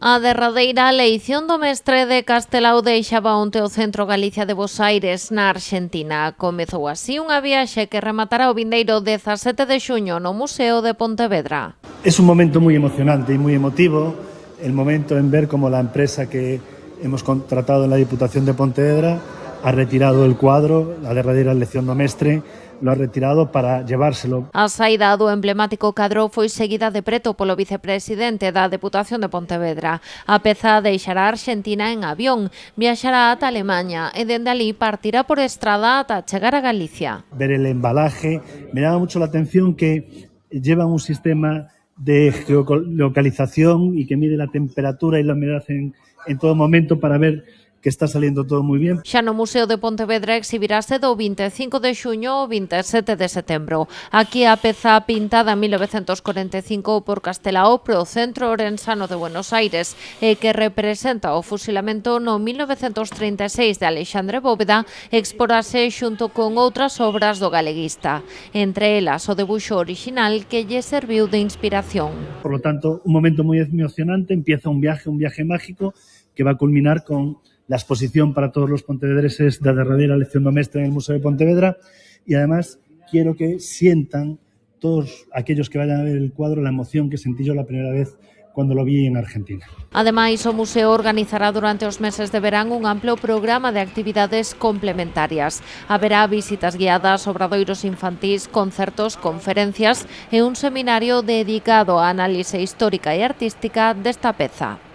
A derradeira eleición do mestre de Castelao deixaba onte o Centro Galicia de Bos Aires, na Argentina. Comezou así unha viaxe que rematará o vindeiro 17 de xuño no Museo de Pontevedra. Es un momento muy emocionante y muy emotivo, el momento en ver cómo la empresa que hemos contratado en la Diputación de Pontevedra ha retirado el cuadro, la derradeira elección do mestre, lo ha retirado para llevárselo. A saída do emblemático cadro foi seguida de preto polo vicepresidente da Deputación de Pontevedra. A peza deixará a Argentina en avión, viaxará ata Alemaña e dende ali partirá por estrada ata chegar a Galicia. Ver el embalaje, me llama mucho la atención que llevan un sistema de geolocalización y que mide la temperatura y la humedad en todo momento para ver que está saliendo todo moi bien. Xa no Museo de Pontevedra exhibirase do 25 de xuño ao 27 de setembro. Aquí a peza pintada en 1945 por Castelao pro Centro Orensano de Buenos Aires e que representa o fusilamento no 1936 de Alexandre Bóveda exporase xunto con outras obras do galeguista, entre elas o debuxo orixinal que lle serviu de inspiración. Por lo tanto, un momento moi emocionante, empieza un viaje mágico que va a culminar con la exposición para todos los pontevedreses de la derradeira elección do mestre en el Museo de Pontevedra y además quiero que sientan todos aquellos que vayan a ver el cuadro la emoción que sentí yo la primera vez cuando lo vi en Argentina. Ademais, o museo organizará durante os meses de verán un amplo programa de actividades complementarias. Haberá visitas guiadas, obradoiros infantís, concertos, conferencias e un seminario dedicado á análise histórica e artística desta peza.